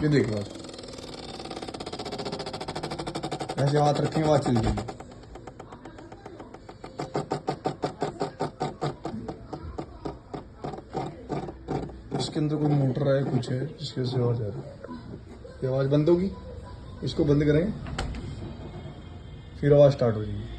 ये देखो आप, ऐसे हाथ रखेंगे आवाज चली जाएगी। इसके अंदर कोई मोटर है, कुछ है जिसकी वजह से आवाज आ रही है। ये आवाज बंद होगी, इसको बंद करें, फिर आवाज स्टार्ट हो जाएगी।